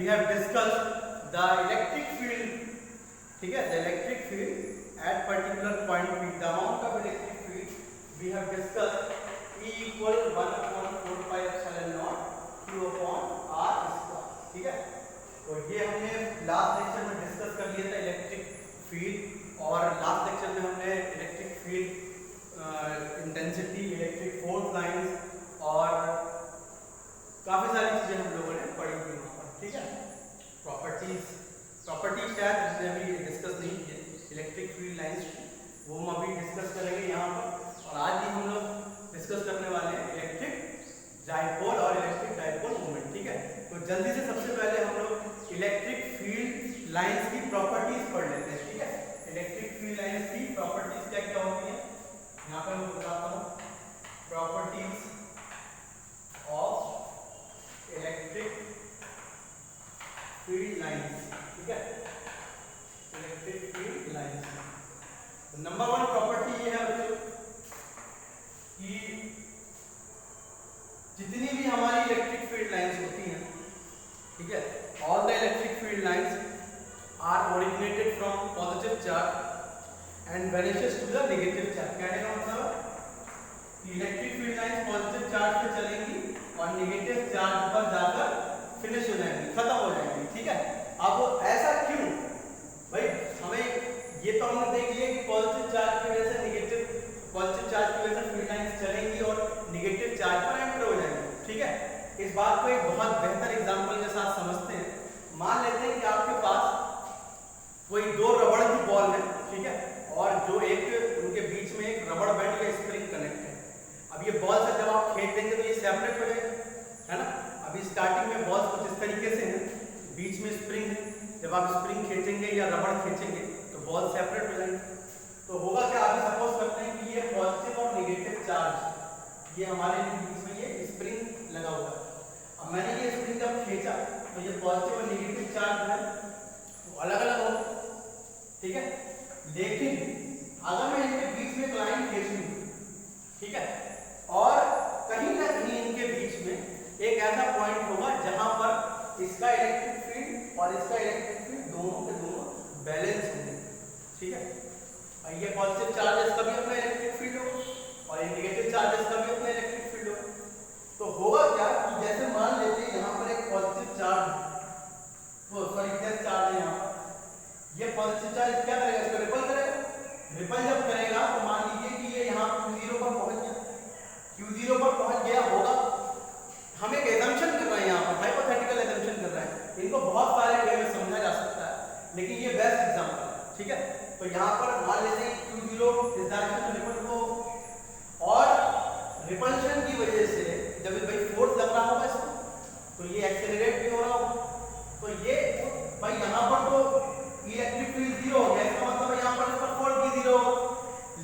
we have discussed the electric field, ठीक है, the electric field at particular point P, the amount of electric field we have discussed E equal 1/4 pi epsilon naught Q upon R square, ठीक है। तो ये हमने last lecture में discuss कर लिया था इलेक्ट्रिक फील्ड, और लास्ट लेक्चर में हमने electric field intensity, electric force lines और काफ़ी सारी चीज़ें हम लोगों ने पढ़ी थी वहाँ पर, ठीक है। प्रॉपर्टीज शायद हमने अभी डिस्कस नहीं किए इलेक्ट्रिक फील्ड लाइंस की, वो हम अभी डिस्कस करेंगे यहाँ पर। और आज भी हम लोग डिस्कस करने वाले हैं इलेक्ट्रिक डाइपोल और इलेक्ट्रिक डाइपोल मोमेंट, ठीक है। तो जल्दी से सबसे पहले हम लोग इलेक्ट्रिक फील्ड लाइंस की प्रॉपर्टीज पढ़ लेते हैं, ठीक है। इलेक्ट्रिक फील्ड लाइंस की प्रॉपर्टीज क्या क्या होती है, यहाँ पर मैं बताता हूँ। Properties of electric field lines, ठीक है, electric field lines. Number 1 property ये है बच्चों कि जितनी भी हमारी इलेक्ट्रिक फील्ड लाइंस होती हैं, ठीक है, all the electric field lines are originated from positive charge and vanishes to the negative charge. कहने का मतलब electric field lines positive charge पे चलेंगी और नेगेटिव चार्ज पर जाकर फिनिश हो जाएंगी, खत्म हो जाएंगी, ठीक है। अब ऐसा क्यों भाई, हमें ये तो हमने देख लिया कि पॉजिटिव चार्ज की वजह से पॉजिटिव चार्ज की वजह से फील्ड लाइंस चलेंगी और नेगेटिव चार्ज पर एंटर हो जाएंगी, ठीक है। इस बात को एक बहुत बेहतर एग्जांपल के साथ समझते हैं। मान लेते हैं कि आपके पास कोई दो रबड़ की बॉल है, ठीक है, और जो एक उनके बीच में एक रबड़ बैंड या स्प्रिंग कनेक्ट है। अब ये बॉल से जब आप फेंक देंगे तो ये सेपरेट हो जाएगा, है ना। अभी स्टार्टिंग में बॉल्स कुछ इस तरीके से है, बीच में स्प्रिंग है, जब आप स्प्रिंग खींचेंगे या रबड़ खींचेंगे तो बॉल सेपरेट हो जाएंगे। तो होगा क्या, अभी सपोज करते हैं कि ये पॉजिटिव और नेगेटिव चार्ज ये हमारे बीच में ये स्प्रिंग लगा हुआ है। अब मैंने ये स्प्रिंग जब खींचा तो ये पॉजिटिव और नेगेटिव चार्ज है वो अलग अलग हो, ठीक है। लेकिन अगर मैं इनके बीच में एक लाइन खींच लूं, ठीक है, और कहीं ना कहीं इनके बीच में एक ऐसा पॉइंट होगा जहां पर इसका इलेक्ट्रिक फील्ड और इसका इलेक्ट्रिक फील्ड दोनों के दोनों बैलेंस होंगे, ठीक है। ये पॉजिटिव चार्ज इसका भी अपना इलेक्ट्रिक फील्ड होगा और ये नेगेटिव चार्ज इसका भी अपना इलेक्ट्रिक फील्ड होगा। तो होगा क्या कि जैसे मान लेते हैं यहाँ पर एक positive charge, sorry plus charge है यहाँ पर, ये पॉजिटिव चार्ज क्या करेगा, इसको रिपल करेगा। रिपल जब करेगा तो मान लीजिए कि ये यहाँ Q0 पर पहुंच गया, Q0 पर पहुंच गया होगा। हम एक एजम्पशन कर रहे हैं यहाँ पर, हाइपोथेटिकल एजम्पशन कर रहे हैं, इनको बहुत सारे वे में समझा जा सकता है लेकिन ये बेस्ट एग्जांपल है, ठीक है। तो यहाँ पर मान लेते हैं Q0 इस डायरेक्शन में रिपल को, और रिपल्शन की वजह से जब भाई फोर्स लग रहा होगा इसको तो ये एक्सेलरेट भी हो रहा होगा। तो ये भाई यहाँ पर तो इलेक्ट्रिक फील्ड 0 हो गया, इसका मतलब यहाँ पर इसका फोर्स भी 0 होगा।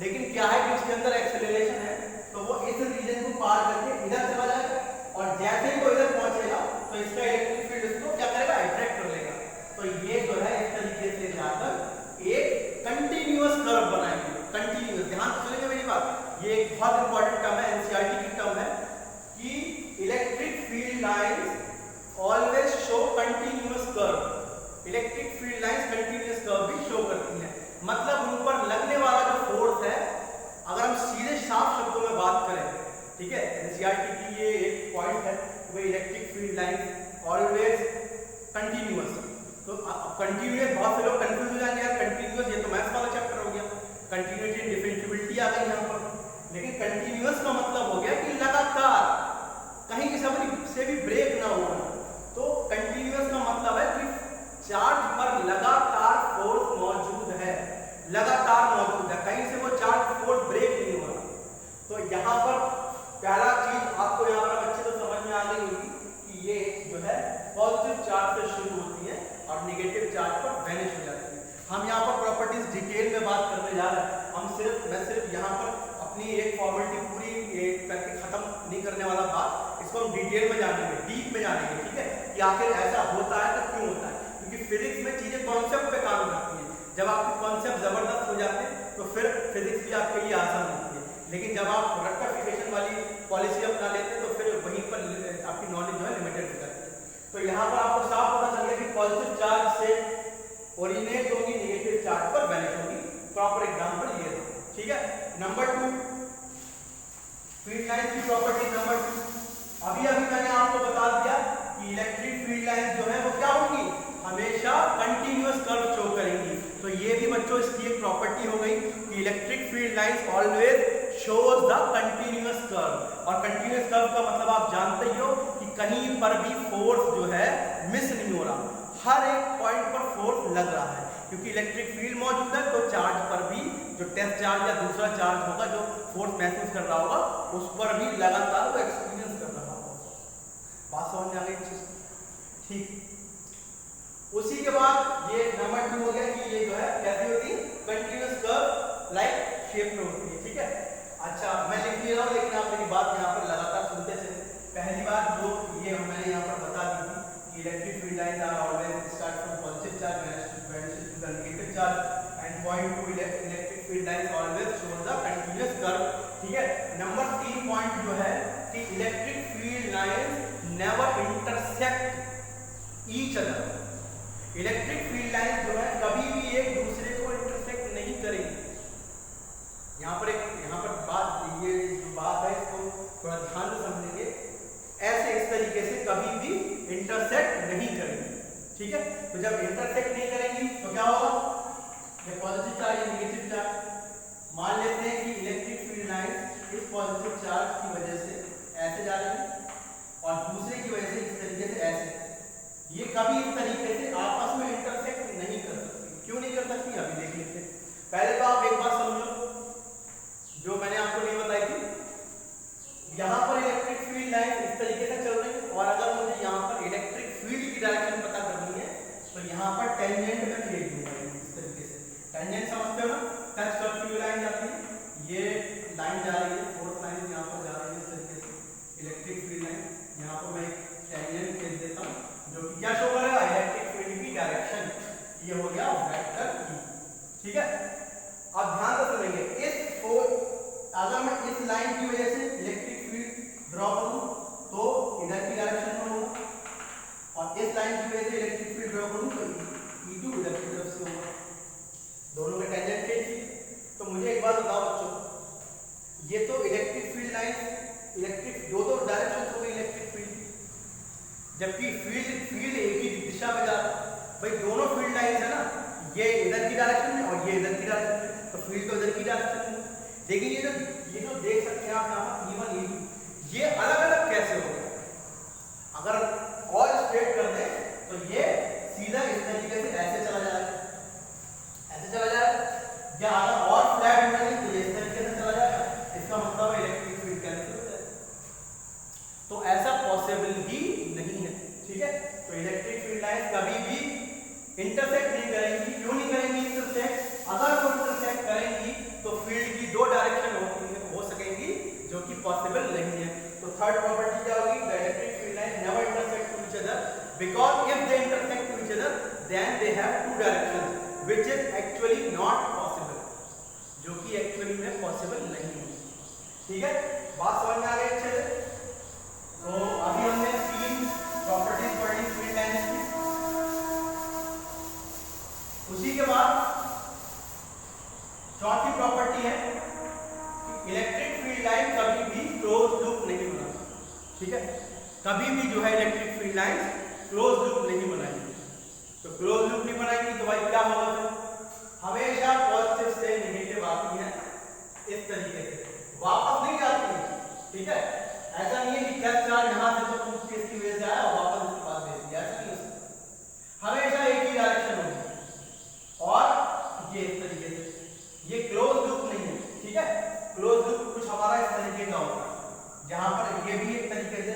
लेकिन क्या है कि इसके अंदर एक्सेलरेशन है तो वो इस रीजन को पार करके इधर चला जाएगा, और जैसे ही वो इधर पहुंचेगा तो इसका इलेक्ट्रिक फील्ड इसको क्या करेगा, अट्रैक्ट कर लेगा। तो ये जो है इस तरीके से जाकर एक कंटिन्यूअस कर्व बनाएंगे। कंटिन्यूअस, ध्यान से सुनिए मेरी बात, ये एक बहुत इंपॉर्टेंट टर्म है, एनसीईआरटी की टर्म है कि electric field lines always show continuous curve. Electric field lines continuous curve भी शो करती है, मतलब उन पर लगने वाला जो फोर्स है, अगर हम सीधे साफ शब्दों में बात करें, ठीक है, एनसीईआरटी की ये एक पॉइंट है, वो electric field lines always continuous. तो कंटिन्यूअस, बहुत से लोग कंफ्यूज हो जाएंगे यार, कंटिन्यूअस ये तो मैथ्स वाला चैप्टर हो गया, कंटिन्यूटी एंड डिफरेंशिएबिलिटी आ गई यहाँ पर। लेकिन कंटिन्यूअस का मतलब हो गया कि लगातार, कहीं किसी से भी ब्रेक ना होना। तो कंटिन्यूअस का मतलब है कि चार्ज पर लगातार फोर्स मौजूद है, लगातार मौजूद है, कहीं से वो चार्ज फोर्स ब्रेक नहीं हो रहा। तो यहाँ पर पहला चीज आपको यहाँ पर अच्छे से समझ में आ गई होगी कि ये जो है पॉजिटिव चार्ज से शुरू होती है और नेगेटिव चार्ज पर वैनिश हो जाती है। हम यहाँ पर प्रॉपर्टीज डिटेल में बात करने जा रहे हैं, मैं सिर्फ यहाँ पर अपनी एक फॉर्मेलिटी पूरी करके खत्म नहीं करने वाला बात, इसको हम डिटेल में जानेंगे, डीप में जानेंगे, ठीक है, कि आखिर ऐसा होता है तो क्यों होता है। क्योंकि फिजिक्स में चीजें कॉन्सेप्ट पे काम करती है, जब आपके कॉन्सेप्ट जबरदस्त हो जाते हैं तो फिर फिजिक्स भी आपके लिए आसान होती है। लेकिन जब आप रेक्टिफिकेशन वाली पॉलिसी अपना लेते हैं तो फिर वहीं पर आपकी नॉलेज जो है लिमिटेड हो जाती है। तो यहाँ पर आपको साफ पता चल गया चीज प्रॉपर्टी हो गई कि electric field lines always shows the continuous curve, और कंटिन्यूअस कर्व का मतलब आप जानते ही हो कि कहीं पर भी फोर्स जो है मिस नहीं हो रहा, हर एक पॉइंट पर फोर्स लग रहा है, क्योंकि इलेक्ट्रिक फील्ड मौजूद है। तो चार्ज पर भी जो टेस्ट चार्ज या दूसरा चार्ज होगा जो फोर्स महसूस कर रहा होगा उस पर भी लगातार वो एक्सपीरियंस कर रहा होगा। बात समझ में आ गई? ठीक। उसी के बाद ये नंबर 2 हो गया कि ये जो है कैसी होती है, कंटिन्यूअस कर्व लाइक शेप में होती है। ठीक है, अच्छा मैं लिख ले रहा हूँ लेकिन आप मेरी बात यहाँ पर लगातार सुनते चले। पहली बात जो ये मैंने यहाँ पर बता दी थी कि electric field lines are always start from positive charge vanishes to the negative charge and point to electric field lines always shows the continuous curve। ठीक है, नंबर 3 पॉइंट जो है कि electric field lines never intersect each other. Electric field lines जो है कभी भी एक दूसरे को इंटरसेक्ट नहीं करेंगी। यहाँ पर बात, ये जो बात है इसको थोड़ा ध्यान से समझेंगे। ऐसे इस तरीके से कभी भी इंटरसेक्ट नहीं करेंगी। ठीक है, तो जब इंटरसेक्ट नहीं करेंगी तो क्या होगा, ये पॉजिटिव चार्ज या नेगेटिव चार्ज, मान लेते हैं कि इलेक्ट्रिक फील्ड लाइंस इस पॉजिटिव चार्ज की वजह से ऐसे जा रही है और दूसरे की वजह से इस तरीके से ऐसे, ये कभी इस तरीके से आपस में इंटरसेक्ट नहीं कर सकती। क्यों नहीं कर सकती, अभी देख लेते हैं। पहले तो आप एक बात समझो जो मैंने आपको नहीं बताई थी। यहाँ पर इलेक्ट्रिक फील्ड लाइन इस तरीके से चल रही है और अगर मुझे यहाँ पर इलेक्ट्रिक फील्ड की डायरेक्शन पता करनी है तो यहाँ पर टेंजेंट में खींच दूंगा इस तरीके से। टेंजेंट समझते हो ना, टच करती हुई लाइन जाती है, ये लाइन जा रही है, फोर्थ लाइन यहाँ पर जा रही है इस तरीके से इलेक्ट्रिक फील्ड लाइन। यहाँ पर मैं टेंजेंट खींच देता हूँ जो कि क्या शो करेगा, इलेक्ट्रिक फील्ड की डायरेक्शन। ये हो गया वेक्टर ई। ठीक है, अब ध्यान से सुनेंगे। अगर मैं इस लाइन की वजह से इलेक्ट्रिक फील्ड ड्रॉ करूं तो इधर की डायरेक्शन में होगा, और इस लाइन की वजह से इलेक्ट्रिक फील्ड ड्रॉ करूं तो E2 इधर की तरफ से होगा। दोनों का टेंजेंट खींचिए। तो मुझे एक बात बताओ बच्चों, ये तो इलेक्ट्रिक फील्ड लाइन इलेक्ट्रिक दो डायरेक्शन हो गई इलेक्ट्रिक फील्ड, जबकि फील्ड एक ही दिशा में जा रहा है। भाई दोनों फील्ड लाइंस है ना, ये इधर की डायरेक्शन में और ये इधर की डायरेक्शन में, तो फील्ड तो इधर की डायरेक्शन में। लेकिन ये जो देख सकते हैं आप यहाँ पर E1 E2 ये अलग अलग कैसे हो गया। अगर और स्ट्रेट कर दें तो ये सीधा इस तरीके से ऐसे चला जाएगा, ऐसे चला जाएगा, या अगर और फ्लैट हो जाए तो ये इस तरीके से चला जाएगा। इसका मतलब है इलेक्ट्रिक फील्ड कैंसिल हो जाएगा। तो ऐसा पॉसिबल ही नहीं है। ठीक है, तो इलेक्ट्रिक फील्ड लाइंस कभी भी इंटरसेक्ट नहीं करेंगी। क्यों नहीं करेंगी इंटरसेक्ट? अगर वो इंटरसेक्ट करेंगी तो फील्ड की दो डायरेक्शन हो सकेंगी जो कि पॉसिबल नहीं है। तो थर्ड प्रॉपर्टी क्या होगी, the electric field line never intersect to each other because if they intersect to each other then they have two directions which is actually not possible, जो कि एक्चुअली में पॉसिबल नहीं है। ठीक है, बात समझ में आ गई अच्छे से? तो अभी हमने 3 प्रॉपर्टीज पढ़ी फील्ड लाइंस की। उसी के बाद चौथी प्रॉपर्टी है कि इलेक्ट्रिक फील्ड लाइन कभी भी क्लोज लूप नहीं बनाती। ठीक है, कभी भी जो है electric field line close loop नहीं बनाएगी। तो क्लोज लूप नहीं बनाएगी तो भाई क्या होगा, हमेशा पॉजिटिव से नेगेटिव आती है इस तरीके से, वापस नहीं जाती है। ठीक है, ऐसा नहीं है कि क्या चार्ज यहाँ से तो कुछ केस की वजह से आया और वापस इसके पास भेज दिया, ऐसा नहीं हो सकता। हमेशा एक ही डायरेक्शन होगी और ये इस तरीके से, ये क्लोज लूप नहीं है। ठीक है, क्लोज लूप कुछ हमारा इस तरीके का होता है जहां पर ये भी एक तरीके से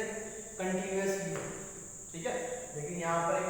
कंटीन्यूअस ही है। ठीक है, लेकिन यहाँ पर एक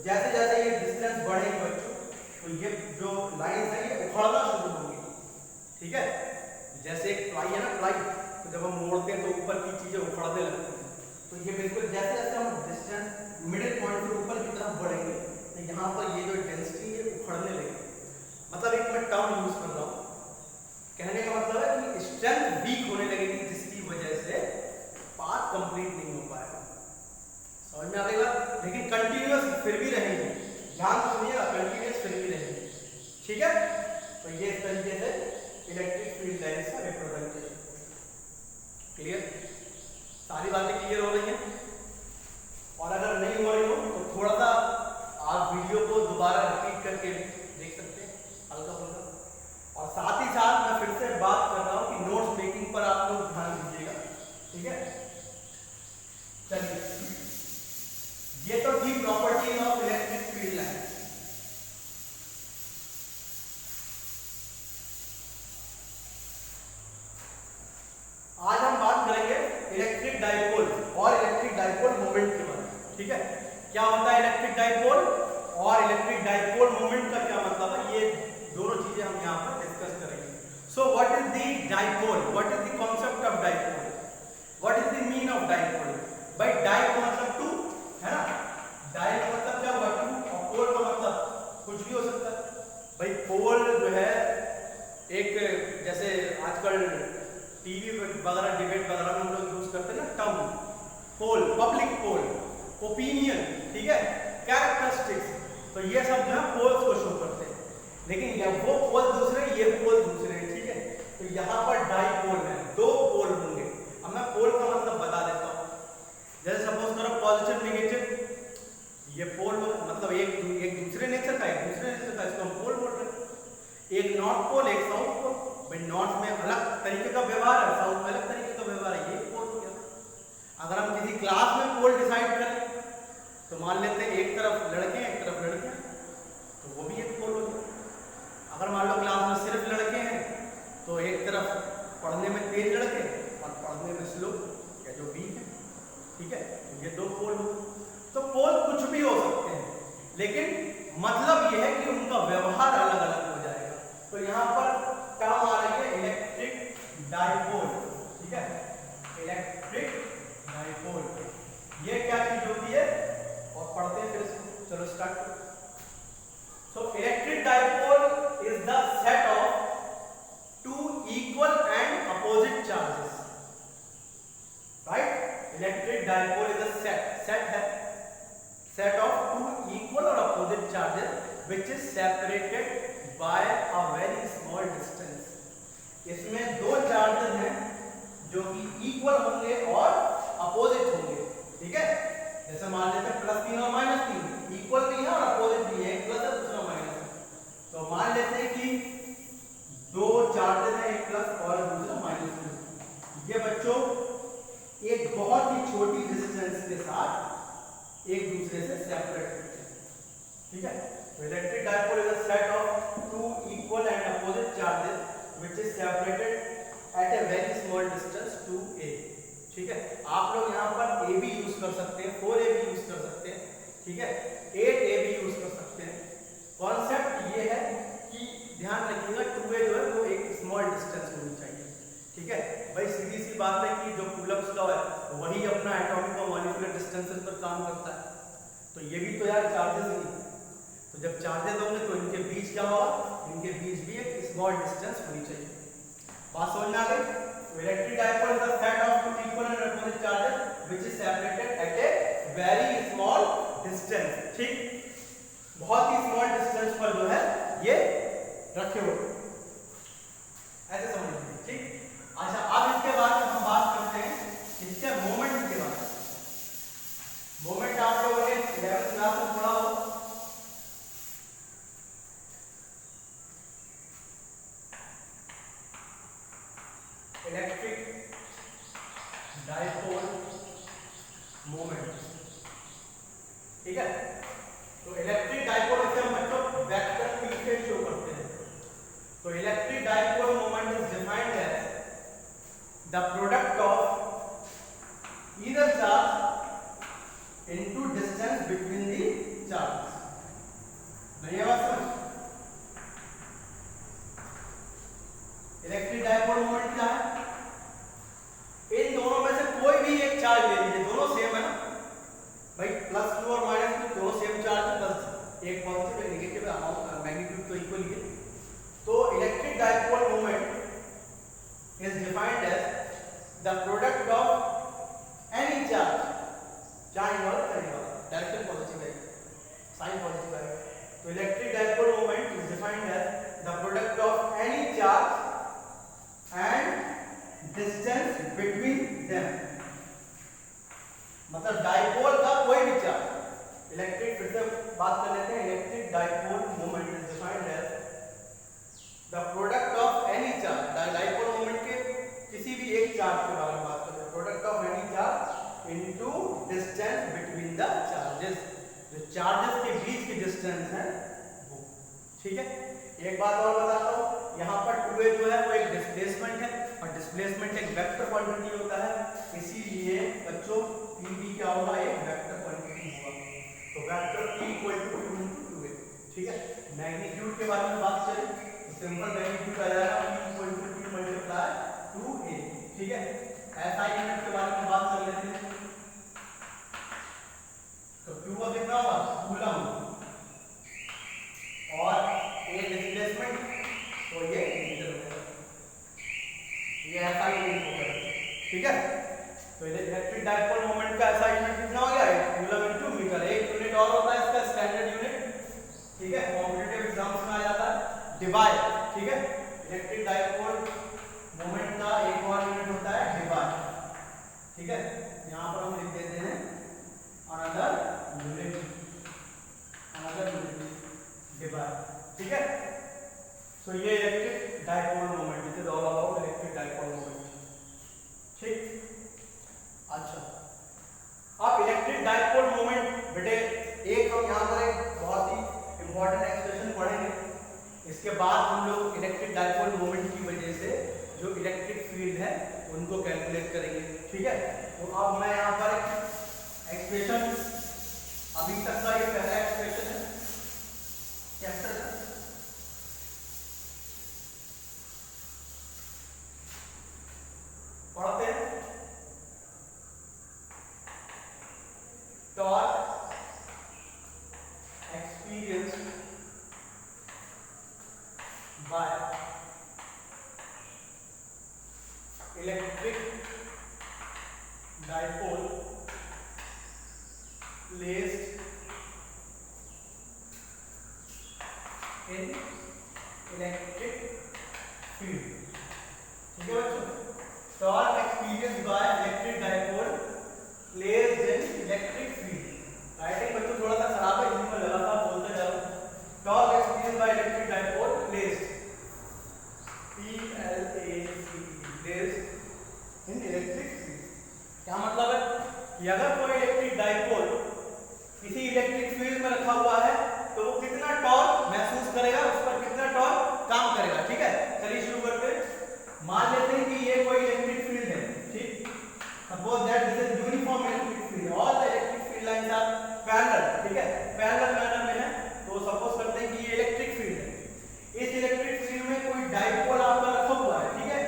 जैसे जैसे ये डिस्टेंस बढ़ेगी बच्चों, तो ये जो लाइंस है ये उखड़ना शुरू होंगी, ठीक है। जैसे एक प्लाई है ना, प्लाई, तो जब हम मोड़ते हैं तो ऊपर की चीजें उखड़ने लगती हैं, तो ये बिल्कुल जैसे जैसे हम डिस्टेंस मिडिल पॉइंट से ऊपर की तरफ बढ़ेंगे, तो यहाँ पर ये जो डेंसिटी है उखड़ने लगेगी। मतलब एक मैं टर्म यूज कर रहा हूँ, कहने का मतलब है कि स्ट्रेंथ वीक होने लगेगी, जिसकी वजह से पाथ कंप्लीट नहीं हो पाएगा। समझ में आ गई बात? लेकिन कंटिन्यूअस फिर भी रहेगी, ध्यान सुनिएगा, कंटिन्यूअस फिर भी रहेगी, ठीक है। तो ये इस तरीके से इलेक्ट्रिक फील्ड लाइंस का रिप्रेजेंटेशन। क्लियर? सारी बातें क्लियर हो रही हैं? और अगर नहीं हो रही हो तो थोड़ा सा आप वीडियो को दोबारा रिपीट करके देख सकते हैं, हल्का फुल्का। और साथ ही साथ मैं फिर से बात कर रहा हूँ कि नोट्स मेकिंग पर आप लोग ध्यान दीजिएगा, ठीक है। चलिए, ये तो थी property of electric field line. आज हम बात करेंगे इलेक्ट्रिक डाइपोल और इलेक्ट्रिक डाइपोल मोमेंट के बारे में, ठीक है। क्या होता है इलेक्ट्रिक डाइपोल और इलेक्ट्रिक डाइपोल मोमेंट का क्या मतलब है, ये दोनों चीजें हम यहाँ पर डिस्कस करेंगे। So what is the dipole, what is the concept of dipole, what is the mean of dipole. भाई डाइ का मतलब टू है ना, डाइ का मतलब क्या हुआ, टू, और पोल का मतलब कुछ भी हो सकता है। भाई पोल जो है एक, जैसे आजकल टीवी वगैरह डिबेट वगैरह में हम लोग यूज करते हैं ना टर्म, पोल, पब्लिक पोल, ओपिनियन, ठीक है, कैरेक्टरिस्टिक्स, तो ये सब जो है पोल्स को शो करते हैं। लेकिन ये वो पोल दूसरे, ये पोल दूसरे, ठीक है। तो यहाँ पर डाइपोल है, दो पोल होंगे। अब मैं पोल का मतलब बता देता हूँ। जैसे सपोज करो पॉजिटिव नेगेटिव, ये पोल मतलब एक दूसरे नेचर का, एक दूसरे नेचर का, इसको हम पोल बोल रहे हैं। एक नॉर्थ पोल, एक साउथ पोल। भाई नॉर्थ में अलग तरीके का व्यवहार है, साउथ में अलग तरीके का व्यवहार है, ये पोल हो गया। अगर हम किसी क्लास में पोल डिसाइड करें तो मान लेते हैं एक तरफ लड़के हैं, एक तरफ लड़कियां, तो वो भी एक पोल हो गया। अगर मान लो क्लास में सिर्फ लड़के हैं तो एक तरफ पढ़ने में तेज लड़के और पढ़ने में स्लो या जो वीक है, ठीक है, ये दो पोल हो। तो पोल कुछ भी हो सकते हैं, लेकिन मतलब यह है कि उनका व्यवहार अलग अलग हो जाएगा। तो यहाँ पर टर्म आ रही है इलेक्ट्रिक डाइपोल, ठीक है, इलेक्ट्रिक डाइपोल। ये क्या चीज होती है और पढ़ते हैं फिर इसको, चलो start. So electric dipole is the set of two equal and opposite charges, right. Electric dipole is a set है, सेट ऑफ टू इक्वल और opposite charges which is separated by a very small distance. इसमें दो charges हैं जो कि equal होंगे और opposite होंगे, ठीक है। जैसे मान लेते हैं +3 और -3, इक्वल भी है और अपोजिट भी है, एक प्लस है दूसरा माइनस है। तो मान लेते हैं कि दो चार्जेस हैं, एक प्लस और दूसरा माइनस। ये बच्चों एक बहुत ही छोटी डिस्टेंस के साथ एक दूसरे से सेपरेट होते हैं, ठीक है। तो electric dipole is a set of two equal and opposite charges which is separated at a very small distance two a, ठीक है। आप लोग यहाँ पर a भी यूज कर सकते हैं, 4a भी यूज कर सकते हैं, ठीक है, 8a भी यूज कर सकते हैं। कॉन्सेप्ट ये है कि ध्यान रखिएगा 2a जो है वो एक स्मॉल डिस्टेंस होनी चाहिए, ठीक है। भाई सीधी सी बात है कि जो कूलम्ब्स लॉ है वही अपना एटॉमिक और मॉलिक्यूलर डिस्टेंसेस पर काम करता है, तो ये भी तो यार चार्जेस ही। तो जब चार्जेस होंगे तो इनके बीच क्या होगा, इनके बीच भी एक स्मॉल डिस्टेंस होनी चाहिए। बात समझ में आ गई? Electric dipole is the set of two equal and opposite charges which is separated at a very small distance, ठीक। बहुत ही स्मॉल डिस्टेंस पर जो है ये रखे हुए, ऐसे समझ लीजिए, ठीक। अच्छा, अब इसके बाद हम बात करते हैं इसके मोमेंट के बारे में। मोमेंट आप लोगों ने 11th क्लास में पढ़ा हो। इलेक्ट्रिक डाइपोल मोमेंट, ठीक है। तो इलेक्ट्रिक डाइपोल से हम बच्चों वेक्टर फील्ड से शो करते हैं। तो electric dipole moment is defined as the product of either charge into distance between the charges. नहीं है बात समझ? इलेक्ट्रिक डाइपोल मोमेंट क्या है? इन दोनों में से कोई भी एक चार्ज ले लीजिए, दोनों सेम है ना भाई, प्लस क्यू और माइनस क्यू दोनों सेम चार्ज है, बस एक पॉजिटिव एक नेगेटिव, अमाउंट मैग्नीट्यूड तो इक्वल ही है। तो electric dipole moment is defined as the product of any charge, charge वाला करने वाला, डायरेक्शन पॉजिटिव है, साइन पॉजिटिव है, तो electric dipole moment is defined as the product of any charge and distance between them. मतलब dipole का कोई भी चार्ज, इलेक्ट्रिक, फिर से बात कर लेते हैं, electric dipole moment is defined as the product of any charge, dipole moment के किसी भी एक चार्ज के बारे में बात करते हैं, product of any charge into distance between the charges, जो चार्जेस के बीच की डिस्टेंस है वो। ठीक है, एक बात और बताता हूं, यहाँ पर 2a जो है वो एक डिस्प्लेसमेंट है और डिस्प्लेसमेंट एक वेक्टर क्वांटिटी होता है, इसीलिए बच्चों pb क्या होगा, एक वेक्टर क्वांटिटी होगा, तो vector p equal to q into 2a। ठीक है, मैग्नीट्यूड के बारे में बात करें तो सिंपल मैग्नीट्यूड आ जाएगा p equal to q multiply 2a। ठीक है, ऐसा यूनिट के बारे में बात कर लेते हैं, तो q का कितना होगा, कूलम, और ये डिस्प्लेसमेंट, तो ये मीटर होगा, ये ऐसा यूनिट होगा। ठीक है, तो इलेक्ट्रिक डाइपोल मोमेंट का ऐसा यूनिट कितना हो गया, कूलम इनटू मीटर। एक यूनिट और होता है इसका स्टैंडर्ड यूनिट, ठीक है, कॉम्पिटिटिव एग्जाम्स में आ जाता है, डिबाय। ठीक है, इलेक्ट्रिक डाइपोल मोमेंट का एक और यूनिट होता है डिबाय। ठीक है, यहाँ पर हम लिख देते हैं अनदर यूनिट, डिबाय। ठीक है, तो ये electric dipole moment, this is all about electric dipole moment. ठीक, अच्छा, अब इलेक्ट्रिक डाइपोल मोमेंट बेटे एक हम यहाँ पर एक बहुत ही इंपॉर्टेंट एक्सप्रेशन पढ़ेंगे, इसके बाद हम लोग इलेक्ट्रिक डाइपोल मोमेंट की वजह से जो इलेक्ट्रिक फील्ड है उनको कैलकुलेट करेंगे। ठीक है, तो अब मैं यहाँ पर एक एक्सप्रेशन, अभी तक का ये पहला एक्सप्रेशन है चैप्टर का, पढ़ते हैं। Torque experienced by electric dipole placed in electric field. ठीक है बच्चों, torque experienced by electric dipole placed in electric field. Writing बच्चों थोड़ा सा खराब है, इसलिए मैं लगातार बोलते जा रहा हूं। Torque experienced by electric dipole placed, placed in electric field. क्या मतलब है कि अगर कोई इलेक्ट्रिक डाइपोल किसी इलेक्ट्रिक फील्ड में रखा हुआ है तो वो कितना टॉर्क महसूस करेगा, उस पर कितना टॉर्क काम करेगा। ठीक है, चलिए शुरू करते हैं। मान लेते हैं कि ये कोई इलेक्ट्रिक फील्ड है, ठीक, suppose that this is uniform electric field, all the electric field lines are parallel. ठीक है, पैरेलल मैनर में है, तो सपोज करते हैं कि ये इलेक्ट्रिक फील्ड है, इस इलेक्ट्रिक फील्ड में कोई डाइपोल आपका रखा हुआ है। ठीक है,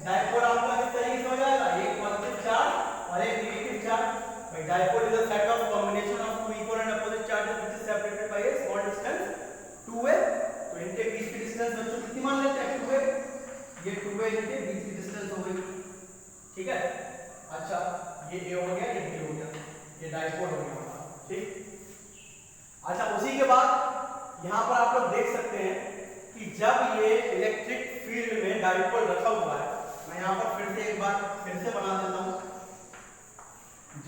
डाइपोल आपका किस तरीके से हो जाएगा, एक पॉजिटिव चार्ज और एक नेगेटिव चार्ज। भाई dipole is a set of combination of two equal and opposite charges which is separated by a small distance 2a। तो इनके बीच की डिस्टेंस बच्चों कितनी मान लेते हैं, 2a, ये 2a इनके बीच की डिस्टेंस हो गई। ठीक है, अच्छा, ये a हो गया, ये b हो गया, ये डाइपोल हो गया। ठीक, अच्छा, उसी के बाद यहां पर आप लोग देख सकते हैं कि जब ये इलेक्ट्रिक फील्ड में डाइपोल रखा हुआ है, मैं यहां पर फिर से एक बार फिर से बना देता हूं,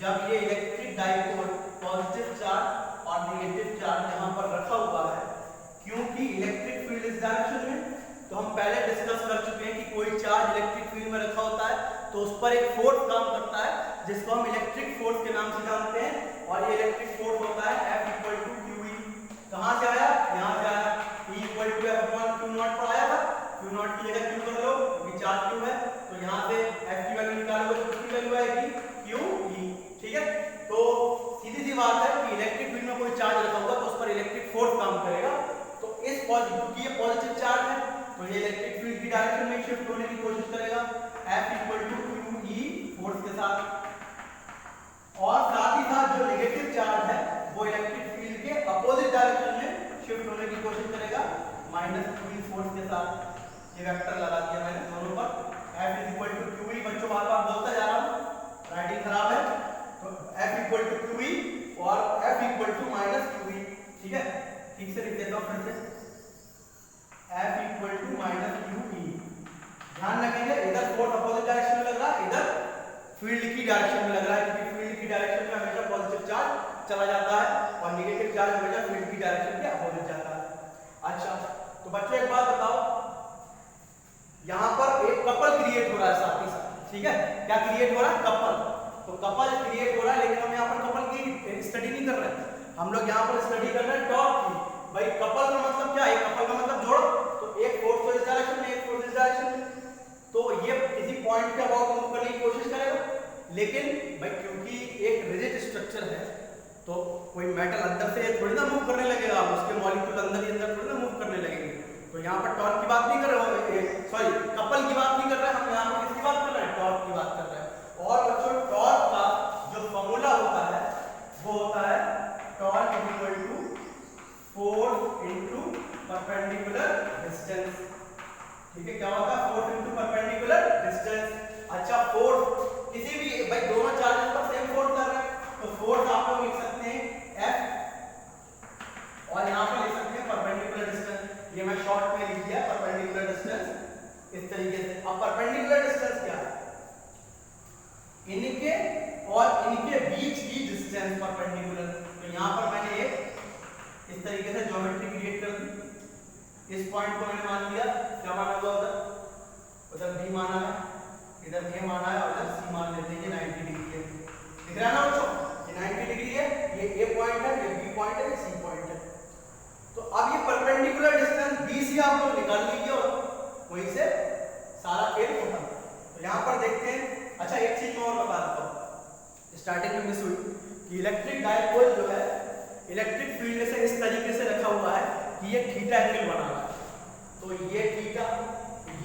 जब ये इलेक्ट्रिक डाइपोल पॉजिटिव चार्ज और नेगेटिव चार्ज यहां पर रखा हुआ है, क्योंकि इलेक्ट्रिक फील्ड इस डायरेक्शन में, तो हम पहले डिस्कस कर चुके हैं कि कोई चार्ज इलेक्ट्रिक फील्ड में रखा होता है तो उस पर एक फोर्स काम करता है जिसको हम इलेक्ट्रिक फोर्स के नाम से जानते हैं, और ये इलेक्ट्रिक फोर्स होता है F इक्वल टू QE। कहां से आया, यहां से आया, E equal to F upon Q naught पर आया था, Q नॉट की जगह Q कर लो क्योंकि चार्ज Q है, तो यहां से F की वैल्यू निकालोगे तो कितनी वैल्यू आएगी, QE। ठीक है, तो सीधी सी बात है कि इलेक्ट्रिक फील्ड में कोई चार्ज रखा होगा तो उस क्योंकि ये पॉजिटिव चार्ज है तो ये इलेक्ट्रिक फील्ड की डायरेक्शन में शिफ्ट होने की कोशिश करेगा F equal to q E force के साथ, और साथ ही साथ जो नेगेटिव चार्ज है वो इलेक्ट्रिक फील्ड के अपोजिट डायरेक्शन में शिफ्ट होने की कोशिश करेगा माइनस क्यू ई फोर्स के साथ। ये वेक्टर लगा दिया मैंने दोनों पर। F is equal to q E, बच्चों बार बार बोलता जा रहा हूँ, राइटिंग खराब है, तो F equal to q E और F equal to minus q E. ठीक है, ठीक से लिख देता हूँ फिर से, F equal to minus q E. ध्यान रखेंगे इधर फोर्स अपोजिट डायरेक्शन में लग रहा है, इधर फील्ड की डायरेक्शन में लग रहा है, क्योंकि फील्ड की डायरेक्शन में हमेशा पॉजिटिव चार्ज चला जाता है और नेगेटिव चार्ज हमेशा फील्ड की डायरेक्शन के अपोजिट जाता है। अच्छा, तो बच्चों एक बात बताओ, यहाँ पर एक कपल क्रिएट हो रहा है साथ ही साथ। ठीक है, क्या क्रिएट हो रहा है? कपल। तो कपल क्रिएट हो रहा है, लेकिन हम यहाँ पर कपल की स्टडी नहीं कर रहे हैं, हम लोग यहाँ पर स्टडी कर रहे हैं टॉर्क की। भाई कपल का मतलब क्या है? कपल का मतलब जोड़ो, तो एक फोर्स तो इस डायरेक्शन में, एक फोर्स इस डायरेक्शन में, तो ये किसी पॉइंट के अबाउट मूव करने की कोशिश करेगा। लेकिन भाई क्योंकि एक रिजिड स्ट्रक्चर है तो कोई मेटल अंदर से थोड़ी ना मूव करने लगेगा, उसके मॉलिक्यूल अंदर ही अंदर थोड़ी ना मूव करने लगेंगे। तो यहाँ पर टॉर्क की बात नहीं कर रहे हो, सॉरी कपल की बात नहीं कर रहे हैं हम, यहाँ पर किसकी बात कर रहे हैं? टॉर्क की बात कर रहे हैं। और बच्चों टॉर्क का जो फॉर्मूला होता है वो होता है torque is equal to force into perpendicular distance. ठीक है, क्या होता है? Force into perpendicular distance. अच्छा, फोर्स किसी भी भाई दोनों चार्जेस पर सेम फोर्स लग रहा है, तो फोर्स आप लोग लिख सकते हैं F और यहाँ पर लिख सकते हैं परपेंडिकुलर डिस्टेंस। ये मैं शॉर्ट में लिख दिया परपेंडिकुलर डिस्टेंस इस तरीके से। अब परपेंडिकुलर डिस्टेंस क्या है? इनके और इनके बीच की डिस्टेंस परपेंडिकुलर। तो यहाँ पर मैंने एक इस तरीके से ज्योमेट्री क्रिएट कर दी। इस पॉइंट को मैंने मान लिया, क्या माना हुआ उधर B माना है, इधर A माना है और इधर C मान लेते हैं। ये 90 डिग्री है, दिख रहा है ना बच्चों? ये 90 डिग्री है, ये A पॉइंट है, ये B पॉइंट है, ये C पॉइंट है। तो अब ये परपेंडिकुलर डिस्टेंस BC आप लोग निकाल लीजिए और वहीं से सारा खेल खत्म। तो यहाँ पर देखते हैं। अच्छा, एक चीज मैं और बता देता हूँ, स्टार्टिंग में मिस हुई कि इलेक्ट्रिक डायपोल जो है इलेक्ट्रिक फील्ड से इस तरीके से रखा हुआ है कि ये थीटा एंगल बना रहा है। तो ये थीटा,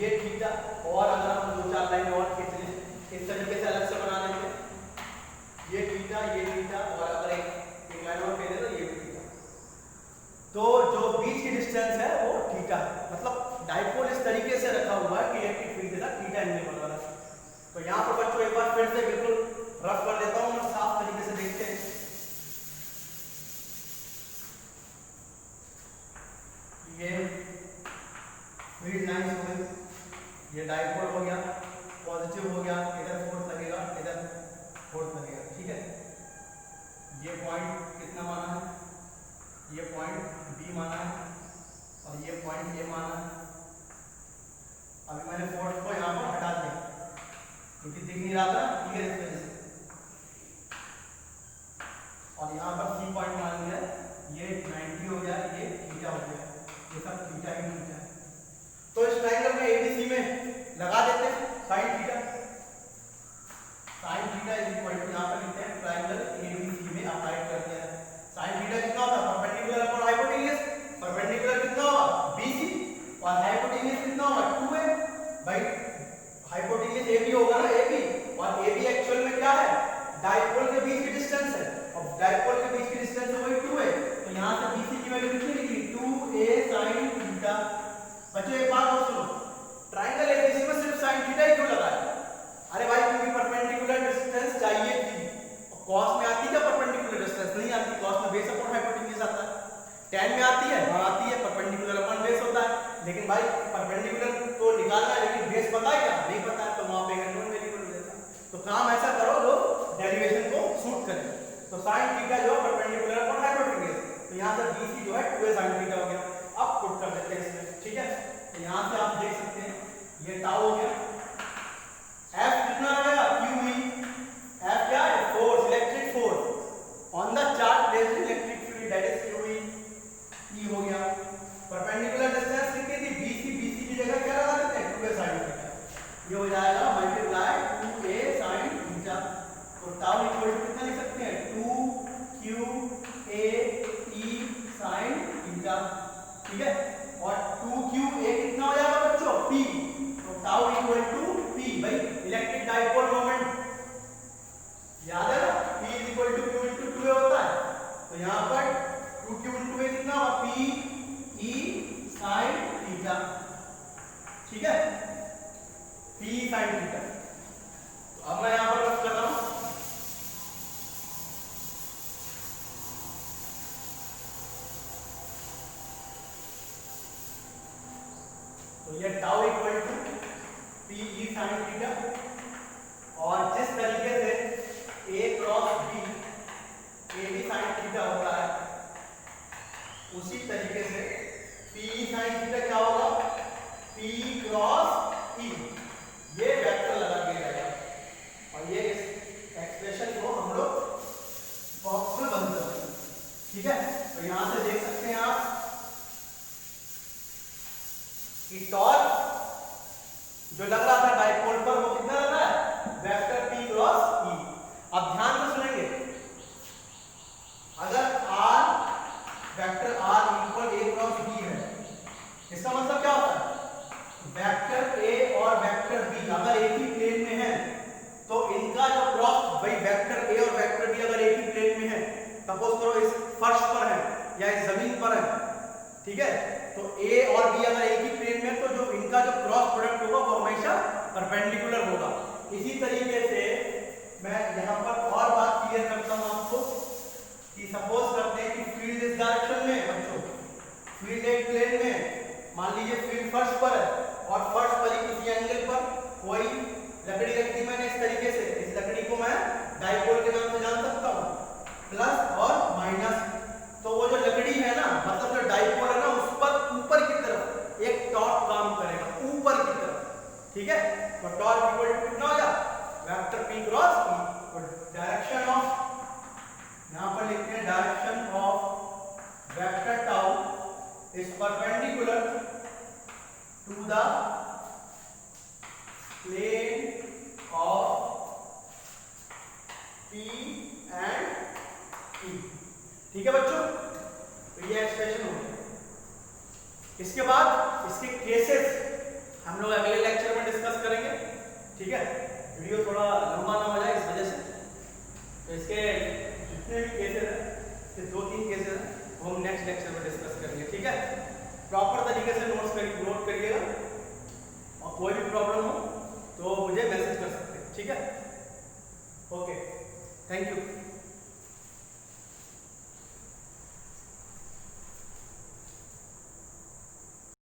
ये थीटा, और अगर हम दो चार लाइन और खींच लें इस तरीके से अलग से बना लेंगे, ये थीटा, ये थीटा, और अगर एक लाइन और खींच तो ये भी थीटा। तो जो बीच की डिस्टेंस है वो थीटा है, मतलब डायपोल इस तरीके से रखा हुआ है कि इलेक्ट्रिक फील्ड के साथ थीटा एंगल बना रहा है। तो यहाँ पर बच्चों एक बार फिर से बिल्कुल रफ कर देता हूँ और साफ तरीके से देखते हैं। ये फील्ड लाइंस हो गई, ये डायपोल हो गया, पॉजिटिव हो गया, इधर फोर्स लगेगा, इधर फोर्स लगेगा। ठीक है, ये पॉइंट कितना माना है? ये पॉइंट B माना है और ये पॉइंट A माना है। अभी मैंने फोर्स को यहाँ पर हटा दिया क्योंकि दिख नहीं रहा था क्लियर इस वजह से, और यहाँ पर C पॉइंट मान लिया, ये 90 हो गया, ये थीटा हो गया, ये सब थीटा ही थीटा है। तो इस ट्रायंगल में ABC में लगा देते हैं sin theta. sin theta is equal to, यहाँ पर लिखते हैं ट्रायंगल ABC में अप्लाई कर दिया है। sin थीटा कितना होता है? Perpendicular upon hypotenuse. परपेंडिकुलर कितना होगा? BC, और हाइपोटेन्यूज कितना होगा? 2a। भाई हाइपोटेन्यूज AB होगा ना, AB, और AB एक्चुअल में क्या है? डायपोल के बीच की डिस्टेंस है, और डायपोल के बीच की डिस्टेंस है वही 2a। तो यहाँ से BC की वैल्यू कितनी निकली? 2a sin theta. बच्चों एक बात और सुनो, ट्रायंगल ABC में सिर्फ sin थीटा ही क्यों लगाया? अरे भाई क्योंकि परपेंडिकुलर डिस्टेंस चाहिए थी। कॉस में आती है परपेंडिकुलर डिस्टेंस? नहीं आती। कॉस में बेस अपॉन हाइपोटेन्यूज आता है। tan में आती है? हाँ आती है, परपेंडिकुलर अपॉन बेस होता है। लेकिन भाई परपेंडिकुलर तो निकालना है, लेकिन बेस पता है क्या? नहीं पता है, तो वहां पे नॉन वेरिएबल देता। तो काम ऐसा करो जो डेरिवेशन को सूट करे। तो sin थीटा जो परपेंडिकुलर अपॉन हाइपोटेन्यूज, तो यहाँ से BC जो है 2a sin थीटा हो गया। अब पुट कर देते हैं इसमें। ठीक है, तो यहाँ से आप देख सकते हैं ये टाउ हो गया। F कितना रहेगा? QE। F क्या है? Force, electric force on the charge placed electric field, that is QE। E हो गया। परपेंडिकुलर डिस्टेंस कितनी थी? BC। BC की जगह क्या लगा देते हैं? 2a sin theta. ये हो जाएगा मल्टीप्लाई 2a sin थीटा। तो टाउ इक्वल टू कितना लिख सकते हैं? 2QA E sin theta. ठीक है, और 2q a कितना हो जाएगा बच्चों p, तो टाउ इक्वल टू p। भाई इलेक्ट्रिक डाइपोल मोमेंट याद है ना, p is equal to q into 2a होता है, तो यहाँ पर 2q इंटू a कितना होगा p e sin थीटा, ठीक है, p sin थीटा। तो अब मैं यहाँ पर रख कर रहा हूँ, तो ये tau equal to P E sine theta, और जिस तरीके से A cross B A B sine theta होता है, उसी तरीके से पी ई साइन थीटा क्या होगा पी क्रॉस ई, ये वेक्टर लगा दिया जाएगा, और ये इस एक्सप्रेशन को हम लोग बॉक्स में बंद कर देंगे, ठीक है। तो यहां से देख सकते हैं आप कि टॉर्क जो लग रहा था डाइपोल पर वो कितना लग रहा है वेक्टर p क्रॉस e। अब ध्यान से सुनेंगे, अगर r vector r equal a cross b है, इसका मतलब क्या होता है वेक्टर a और वेक्टर b अगर एक ही प्लेन में है तो इनका जो क्रॉस, भाई वेक्टर a और वेक्टर b अगर एक ही प्लेन में है, सपोज करो इस फर्श पर है या इस जमीन पर है, ठीक है, तो a और b अगर एक ही प्लेन में, तो जो इनका जो क्रॉस प्रोडक्ट होगा वो हमेशा परपेंडिकुलर होगा। इसी तरीके से मैं यहाँ पर और बात क्लियर करता हूँ आपको कि सपोज करते हैं कि फील्ड इस डायरेक्शन में, बच्चों फील्ड एक प्लेन में, मान लीजिए फील्ड फर्श पर है और फर्श पर ही किसी एंगल पर कोई लकड़ी रख दी मैंने इस तरीके से, इस लकड़ी को मैं डाइपोल के नाम से जान सकता हूँ, प्लस और माइनस। तो वो जो लकड़ी है ना, मतलब जो डाइपोल है ना, उस पर ऊपर की तरफ एक टॉर्क काम करेगा, ऊपर की तरफ, ठीक है। तो टॉर्क इक्वल टू कितना हो जाएगा वेक्टर p क्रॉस e, तो डायरेक्शन ऑफ, यहां पर लिखते हैं direction of vector tau is perpendicular to the plane of p and e, ठीक है बच्चों। तो ये एक्सप्रेशन हो गया। इसके बाद इसके केसेस हम लोग अगले लेक्चर में डिस्कस करेंगे, ठीक है। वीडियो थोड़ा लंबा ना हो जाए इस वजह से, तो इसके जितने भी केसेस हैं, इसके 2-3 केसेस हैं, वो हम नेक्स्ट लेक्चर में डिस्कस करेंगे, ठीक है। प्रॉपर तरीके से नोट करिएगा, और कोई भी प्रॉब्लम हो तो मुझे मैसेज कर सकते हैं, ठीक है। Okay, thank you.